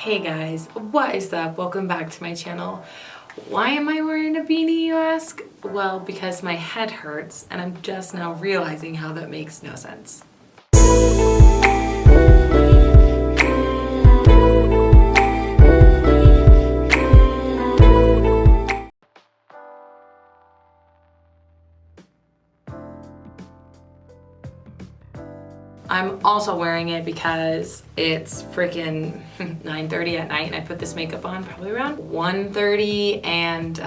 Hey guys, what is up? Welcome back to my channel. Why am I wearing a beanie, you ask? Well, because my head hurts and I'm just now realizing how that makes no sense. I'm also wearing it because it's freaking 9:30 at night and I put this makeup on probably around 1:30 and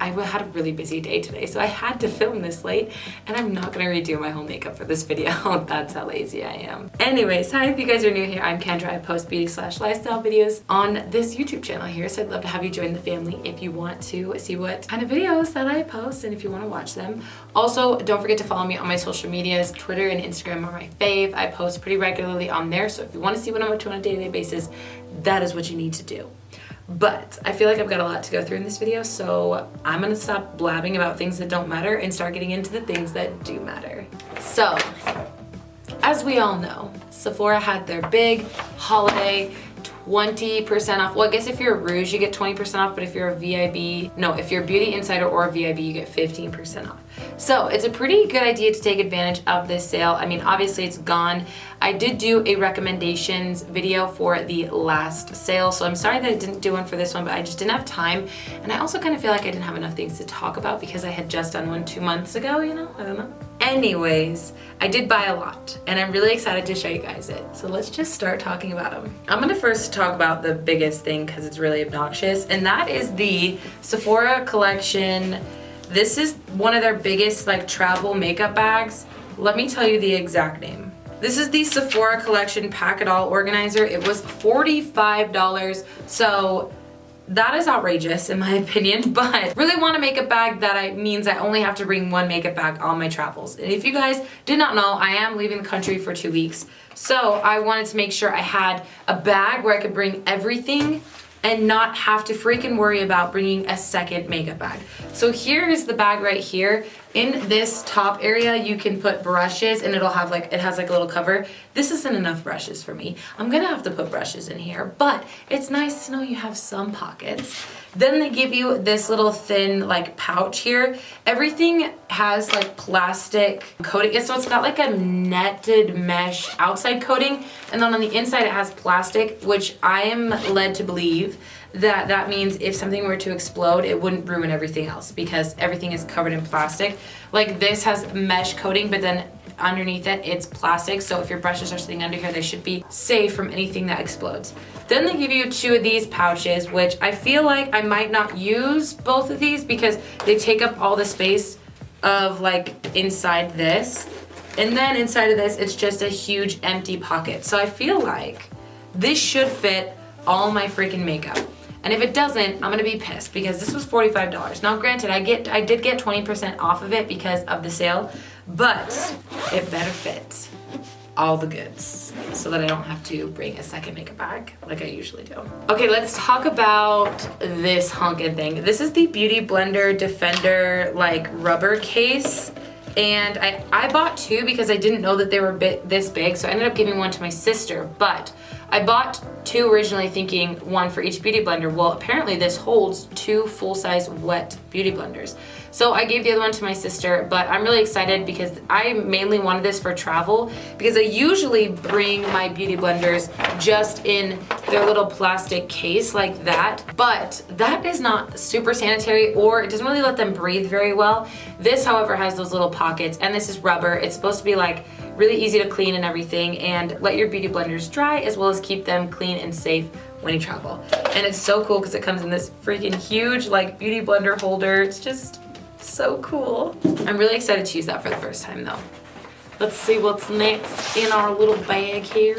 I had a really busy day today, so I had to film this late and I'm not gonna redo my whole makeup for this video. That's how lazy I am. Anyways, hi, if you guys are new here, I'm Kendra. I post beauty/lifestyle videos on this YouTube channel here, so I'd love to have you join the family if you want to see what kind of videos that I post and if you want to watch them. Also, don't forget to follow me on my social medias. Twitter and Instagram are my fave. I post pretty regularly on there, so if you want to see what I'm up to on a day-to-day basis, that is what you need to do. But I feel like I've got a lot to go through in this video, so I'm gonna stop blabbing about things that don't matter and start getting into the things that do matter. So, as we all know, Sephora had their big holiday 20% off. Well, I guess if you're a Rouge, you get 20% off, but if you're a VIB, no, if you're a Beauty Insider or a VIB, you get 15% off. So it's a pretty good idea to take advantage of this sale. I mean, obviously it's gone. I did do a recommendations video for the last sale, so I'm sorry that I didn't do one for this one, but I just didn't have time. And I also kind of feel like I didn't have enough things to talk about because I had just done one 2 months ago, you know, I don't know. Anyways, I did buy a lot and I'm really excited to show you guys it. So let's just start talking about them. I'm gonna first talk about the biggest thing because it's really obnoxious, and that is the Sephora collection. This is one of their biggest like travel makeup bags. Let me tell you the exact name. This is the Sephora collection Pack It All organizer. It was $45, so that is outrageous in my opinion, but really want a makeup bag that means I only have to bring one makeup bag on my travels. And if you guys did not know, I am leaving the country for 2 weeks. So I wanted to make sure I had a bag where I could bring everything and not have to freaking worry about bringing a second makeup bag. So here is the bag right here. In this top area, you can put brushes and it'll have like, it has like a little cover. This isn't enough brushes for me. I'm gonna have to put brushes in here, but it's nice to know you have some pockets. Then they give you this little thin like pouch here. Everything has like plastic coating. So it's got like a netted mesh outside coating. And then on the inside it has plastic, which I am led to believe that means if something were to explode, it wouldn't ruin everything else because everything is covered in plastic. Like this has mesh coating, but then underneath it, it's plastic. So if your brushes are sitting under here, they should be safe from anything that explodes. Then they give you 2 of these pouches, which I feel like I might not use both of these because they take up all the space of like inside this. And then inside of this, it's just a huge empty pocket. So I feel like this should fit all my freaking makeup. And if it doesn't, I'm gonna be pissed because this was $45. Now granted, I did get 20% off of it because of the sale, but it better fit all the goods so that I don't have to bring a second makeup bag like I usually do. Okay, let's talk about this honkin' thing. This is the Beautyblender Defender like rubber case. And I bought 2 because I didn't know that they were this big, so I ended up giving one to my sister, but I bought 2 originally thinking one for each beauty blender. Well, apparently this holds 2 full-size wet beauty blenders. So I gave the other one to my sister, but I'm really excited because I mainly wanted this for travel because I usually bring my beauty blenders just in their little plastic case like that, but that is not super sanitary or it doesn't really let them breathe very well. This, however, has those little pockets and this is rubber. It's supposed to be like really easy to clean and everything and let your beauty blenders dry as well as keep them clean and safe when you travel. And it's so cool because it comes in this freaking huge like beauty blender holder. It's just so cool. I'm really excited to use that for the first time though. Let's see what's next in our little bag here.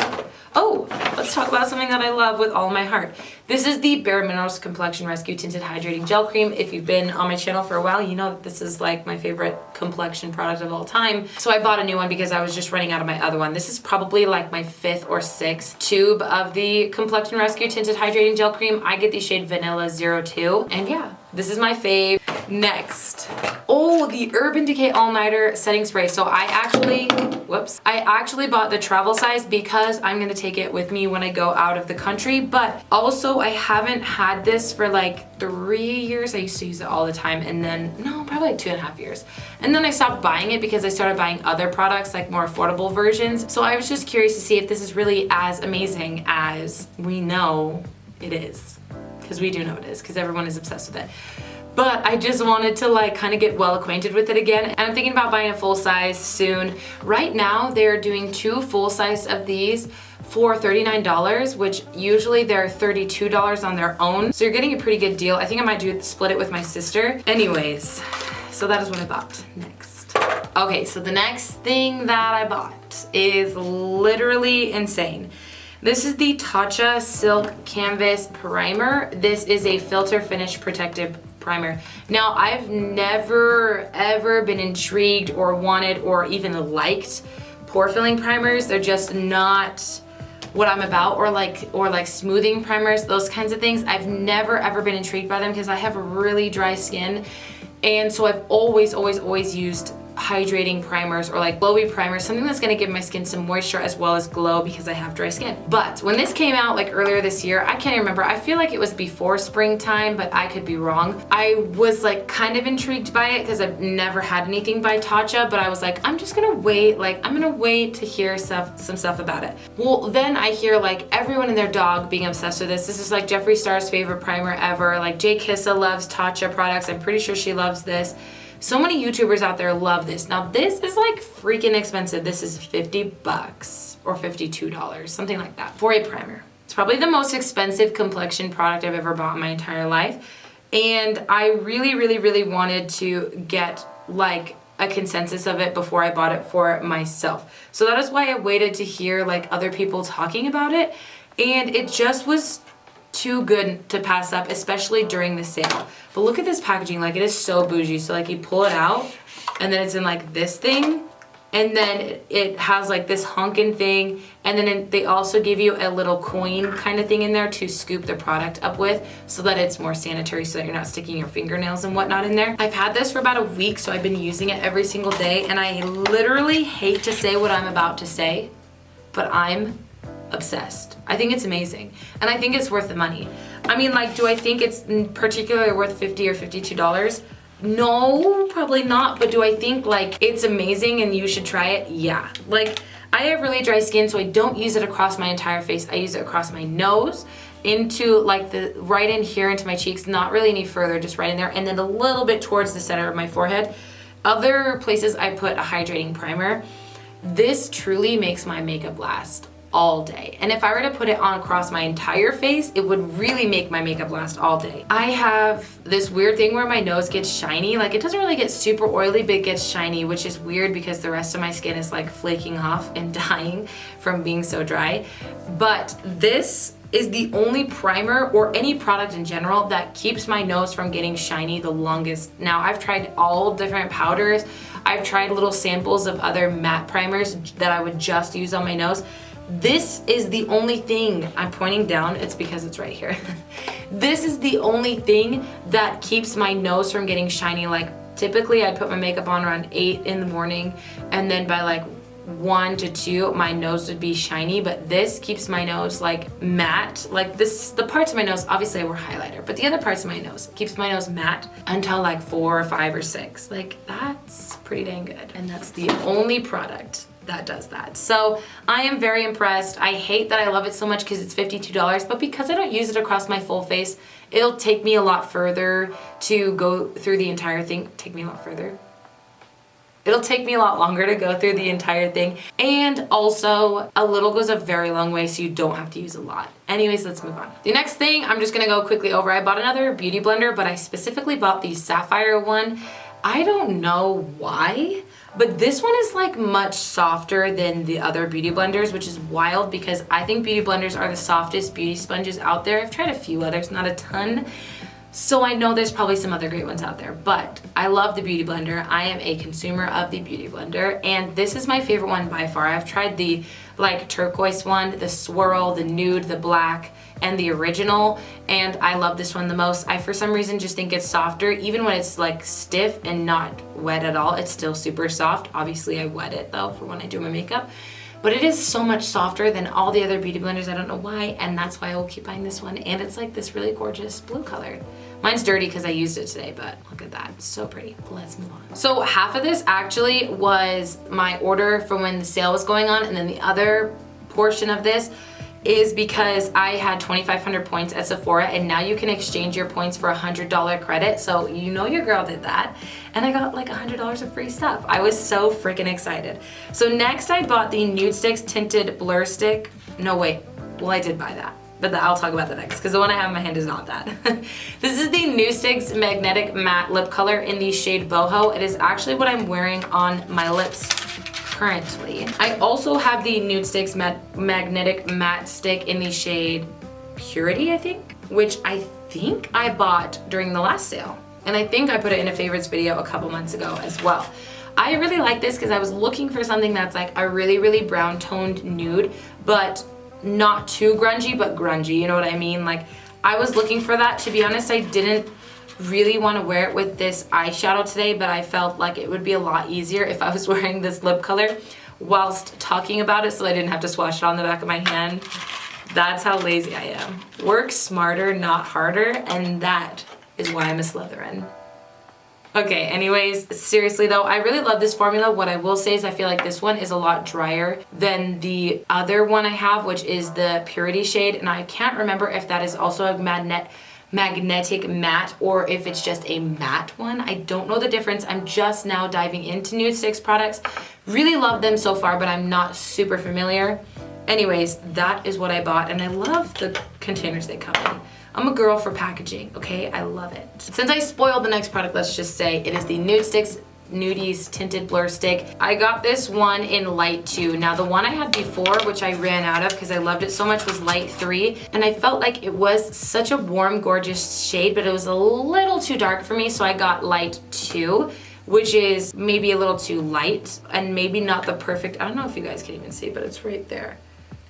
Oh, let's talk about something that I love with all my heart. This is the Bare Minerals Complexion Rescue Tinted Hydrating Gel Cream. If you've been on my channel for a while, you know that this is like my favorite complexion product of all time. So I bought a new one because I was just running out of my other one. This is probably like my 5th or 6th tube of the Complexion Rescue Tinted Hydrating Gel Cream. I get the shade Vanilla 02. And yeah, this is my fave. Next, oh, the Urban Decay All Nighter Setting Spray. So I actually bought the travel size because I'm gonna take it with me when I go out of the country. But also I haven't had this for like 3 years. I used to use it all the time, and then, no, probably like 2.5 years. And then I stopped buying it because I started buying other products, like more affordable versions. So I was just curious to see if this is really as amazing as we know it is. Because we do know it is, because everyone is obsessed with it. But I just wanted to like kind of get well acquainted with it again. And I'm thinking about buying a full size soon. Right now they're doing 2 full size of these for $39, which usually they're $32 on their own. So you're getting a pretty good deal. I think I might split it with my sister. Anyways, so that is what I bought next. Okay, so the next thing that I bought is literally insane. This is the Tatcha Silk Canvas Primer. This is a filter finish protective primer. Now, I've never ever been intrigued or wanted or even liked pore filling primers. They're just not what I'm about, or like smoothing primers, those kinds of things. I've never ever been intrigued by them because I have really dry skin, and so I've always used hydrating primers or like glowy primers, something that's gonna give my skin some moisture as well as glow because I have dry skin. But when this came out like earlier this year, I can't remember, I feel like it was before springtime, but I could be wrong. I was like kind of intrigued by it because I've never had anything by Tatcha, but I was like, I'm just gonna wait, I'm gonna wait to hear some stuff about it. Well, then I hear like everyone and their dog being obsessed with this. This is like Jeffree Star's favorite primer ever. Like Jay Kissa loves Tatcha products. I'm pretty sure she loves this. So many YouTubers out there love this. Now this is like freaking expensive. This is $50 or $52, something like that, for a primer. It's probably the most expensive complexion product I've ever bought in my entire life. And I really wanted to get like a consensus of it before I bought it for myself. So that is why I waited to hear like other people talking about it. And it just was too good to pass up, especially during the sale. But look at this packaging, like it is so bougie. So like you pull it out and then it's in like this thing, and then it has like this honkin' thing, and then they also give you a little coin kind of thing in there to scoop the product up with so that it's more sanitary, so that you're not sticking your fingernails and whatnot in there. I've had this for about a week, so I've been using it every single day, and I literally hate to say what I'm about to say, but I'm obsessed. I think it's amazing, and I think it's worth the money. I mean, like, do I think it's particularly worth $50 or $52? No, probably not. But do I think like it's amazing and you should try it? Yeah. Like, I have really dry skin, so I don't use it across my entire face. I use it across my nose, into like the right in here into my cheeks, not really any further, just right in there, and then a little bit towards the center of my forehead. Other places I put a hydrating primer. This truly makes my makeup last all day. And if I were to put it on across my entire face, it would really make my makeup last all day. I have this weird thing where my nose gets shiny. Like, it doesn't really get super oily, but it gets shiny, which is weird because the rest of my skin is like flaking off and dying from being so dry. But this is the only primer or any product in general that keeps my nose from getting shiny the longest. Now, I've tried all different powders. I've tried little samples of other matte primers that I would just use on my nose. This is the only thing, I'm pointing down, it's because it's right here. This is the only thing that keeps my nose from getting shiny. Like, typically I'd put my makeup on around 8 in the morning, and then by like 1 to 2 my nose would be shiny, but this keeps my nose like matte. Like this, the parts of my nose, obviously I wear highlighter, but the other parts of my nose keeps my nose matte until like 4 or 5 or 6. Like, that's pretty dang good. And that's the only product that does that. So I am very impressed. I hate that I love it so much because it's $52, but because I don't use it across my full face, it'll take me a lot further to go through the entire thing. It'll take me a lot longer to go through the entire thing. And also, a little goes a very long way, so you don't have to use a lot. Anyways, let's move on. The next thing I'm just gonna go quickly over. I bought another beauty blender, but I specifically bought the sapphire one. I don't know why, but this one is like much softer than the other beauty blenders, which is wild because I think beauty blenders are the softest beauty sponges out there. I've tried a few others, not a ton. So I know there's probably some other great ones out there, but I love the Beauty Blender. I am a consumer of the Beauty Blender, and this is my favorite one by far. I've tried the like turquoise one, the swirl, the nude, the black, and the original, and I love this one the most. I for some reason just think it's softer. Even when it's like stiff and not wet at all, it's still super soft. Obviously I wet it though for when I do my makeup, but it is so much softer than all the other beauty blenders. I don't know why, and that's why I will keep buying this one. And it's like this really gorgeous blue color. Mine's dirty because I used it today, but look at that, it's so pretty. Let's move on. So half of this actually was my order from when the sale was going on, and then the other portion of this is because I had 2,500 points at Sephora, and now you can exchange your points for $100 credit. So you know your girl did that. And I got like $100 of free stuff. I was so freaking excited. So next I bought the Nudestix Tinted Blur Stick. No, wait, well I did buy that, but I'll talk about that next because the one I have in my hand is not that. This is the Nudestix Magnetic Matte Lip Color in the shade Boho. It is actually what I'm wearing on my lips currently. I also have the Nudestix Magnetic Matte Stick in the shade Purity, I think, which I think I bought during the last sale. And I think I put it in a favorites video a couple months ago as well. I really like this because I was looking for something that's like a really, really brown toned nude, but not too grungy, but grungy, you know what I mean? Like, I was looking for that. To be honest, I didn't really want to wear it with this eyeshadow today, but I felt like it would be a lot easier if I was wearing this lip color whilst talking about it, so I didn't have to swatch it on the back of my hand. That's how lazy I am. Work smarter, not harder, and that is why I'm a Slytherin. Okay, anyways, seriously though, I really love this formula. What I will say is I feel like this one is a lot drier than the other one I have, which is the Purity shade, and I can't remember if that is also a magnetic matte or if it's just a matte one. I don't know the difference. I'm just now diving into Nudestix products. Really love them so far, but I'm not super familiar. Anyways, that is what I bought, and I love the containers they come in. I'm a girl for packaging, okay? I love it. Since I spoiled the next product, let's just say it is the Nudestix Nudies Tinted Blur Stick. I got this one in light 2. Now the one I had before, which I ran out of because I loved it so much, was light 3. And I felt like it was such a warm, gorgeous shade, but it was a little too dark for me, so I got light 2, which is maybe a little too light and maybe not the perfect, I don't know if you guys can even see, but it's right there.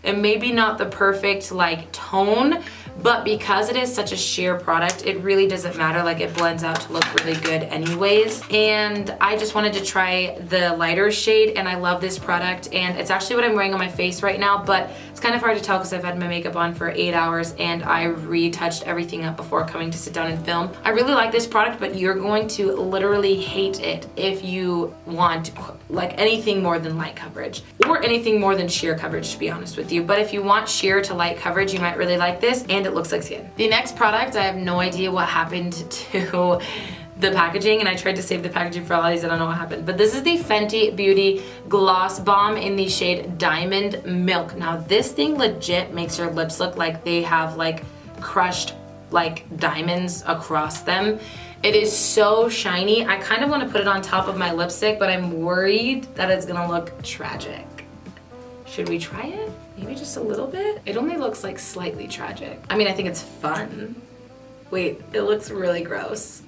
And maybe not the perfect like tone, but because it is such a sheer product, it really doesn't matter. Like, it blends out to look really good anyways. And I just wanted to try the lighter shade, and I love this product, and it's actually what I'm wearing on my face right now, but it's kind of hard to tell because I've had my makeup on for 8 hours and I retouched everything up before coming to sit down and film. I really like this product, but you're going to literally hate it if you want like anything more than light coverage or anything more than sheer coverage, to be honest with you. But if you want sheer to light coverage, you might really like this, and it looks like skin. The next product, I have no idea what happened to the packaging, and I tried to save the packaging for all these. I don't know what happened, but this is the Fenty Beauty Gloss Bomb in the shade Diamond Milk. Now this thing legit makes your lips look like they have like crushed like diamonds across them. It is so shiny. I kind of want to put it on top of my lipstick, but I'm worried that it's gonna look tragic. Should we try it? Maybe just a little bit? It only looks like slightly tragic. I mean, I think it's fun. Wait, it looks really gross.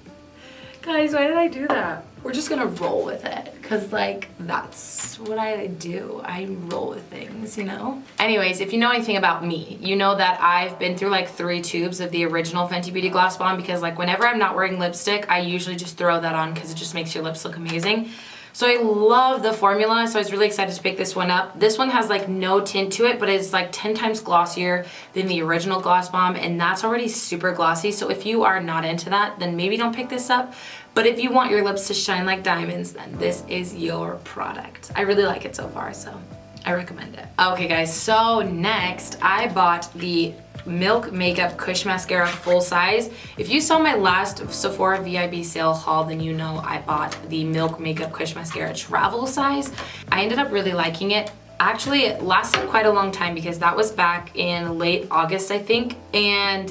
Guys, why did I do that? We're just gonna roll with it, because like, that's what I do. I roll with things, you know? Anyways, if you know anything about me, you know that I've been through like 3 tubes of the original Fenty Beauty Gloss Bomb, because like whenever I'm not wearing lipstick, I usually just throw that on because it just makes your lips look amazing. So I love the formula, so I was really excited to pick this one up. This one has like no tint to it, but it's like 10 times glossier than the original Gloss Bomb, and that's already super glossy. So if you are not into that, then maybe don't pick this up. But if you want your lips to shine like diamonds, then this is your product. I really like it so far, so I recommend it. Okay guys, so next I bought the Milk Makeup Kush Mascara full size. If you saw my last Sephora VIB sale haul, then you know I bought the Milk Makeup Kush Mascara travel size. I ended up really liking it. Actually, it lasted quite a long time because that was back in late August, I think. And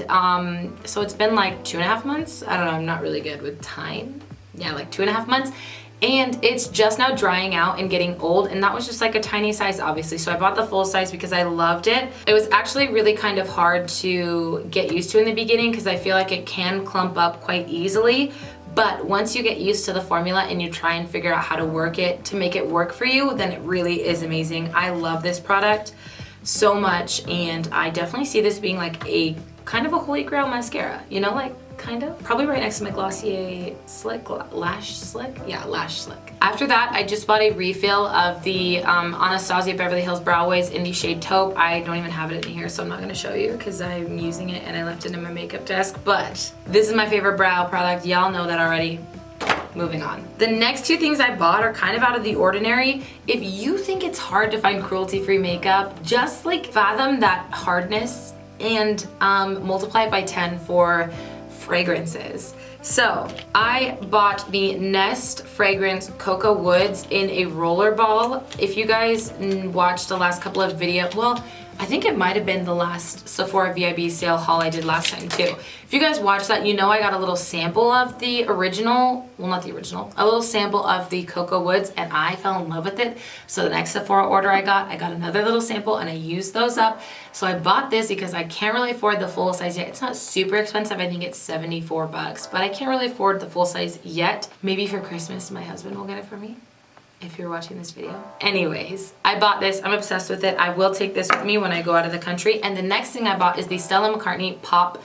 so it's been like 2.5 months. I don't know, I'm not really good with time. Yeah, like 2.5 months. And it's just now drying out and getting old, and that was just like a tiny size, obviously. So I bought the full size because I loved it. It was actually really kind of hard to get used to in the beginning because I feel like it can clump up quite easily. But once you get used to the formula and you try and figure out how to work it to make it work for you, then it really is amazing. I love this product. so much, and I definitely see this being like a kind of a holy grail mascara, you know, like kind of. Probably right next to my Glossier Slick, Lash Slick? Yeah, Lash Slick. After that, I just bought a refill of the Anastasia Beverly Hills Brow Wiz in the shade Taupe. I don't even have it in here, so I'm not gonna show you because I'm using it and I left it in my makeup desk, but this is my favorite brow product. Y'all know that already. Moving on. The next two things I bought are kind of out of the ordinary. If you think it's hard to find cruelty-free makeup, just like fathom that hardness and multiply it by 10 for fragrances. So I bought the Nest fragrance Cocoa Woods in a roller ball. If you guys watched the last couple of videos, well, I think it might have been the last Sephora VIB sale haul I did last time too. If you guys watched that, you know I got a little sample of the original, well not the original, a little sample of the Cocoa Woods, and I fell in love with it. So the next Sephora order I got another little sample and I used those up. So I bought this because I can't really afford the full size yet. It's not super expensive, I think it's 74 bucks, but I can't really afford the full size yet. Maybe for Christmas my husband will get it for me, if you're watching this video. Anyways, I bought this. I'm obsessed with it. I will take this with me when I go out of the country. And the next thing I bought is the Stella McCartney Pop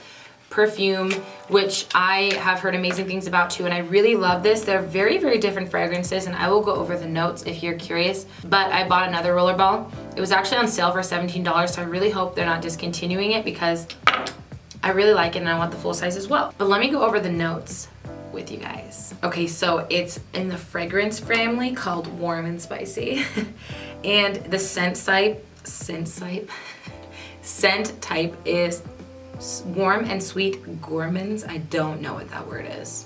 perfume, which I have heard amazing things about too, and I really love this. They're very, very different fragrances, and I will go over the notes if you're curious. But I bought another roller ball. It was actually on sale for $17, so I really hope they're not discontinuing it because I really like it and I want the full size as well. But let me go over the notes with you guys. Okay, so it's in the fragrance family called Warm and Spicy. And the scent type is Warm and Sweet Gourmands. I don't know what that word is.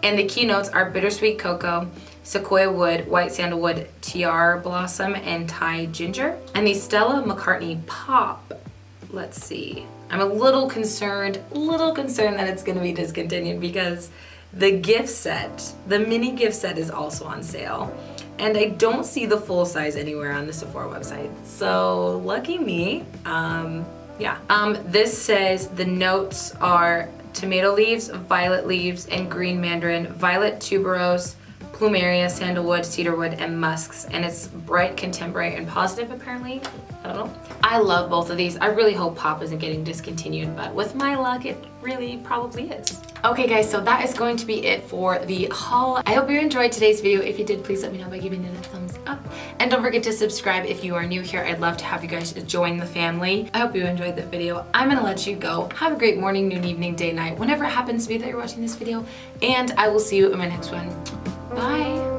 And the key notes are bittersweet cocoa, sequoia wood, white sandalwood, tiara blossom, and Thai ginger. And the Stella McCartney Pop, let's see. I'm a little concerned that it's gonna be discontinued because the gift set, the mini gift set is also on sale. And I don't see the full size anywhere on the Sephora website. So lucky me, yeah. This says the notes are tomato leaves, violet leaves, and green mandarin, violet tuberose, plumeria, sandalwood, cedarwood, and musks. And it's bright, contemporary, and positive apparently. I don't know. I love both of these. I really hope Pop isn't getting discontinued, but with my luck, it really probably is. Okay guys, so that is going to be it for the haul. I hope you enjoyed today's video. If you did, please let me know by giving it a thumbs up. And don't forget to subscribe if you are new here. I'd love to have you guys join the family. I hope you enjoyed the video. I'm gonna let you go. Have a great morning, noon, evening, day, night, whenever it happens to be that you're watching this video. And I will see you in my next one. Bye.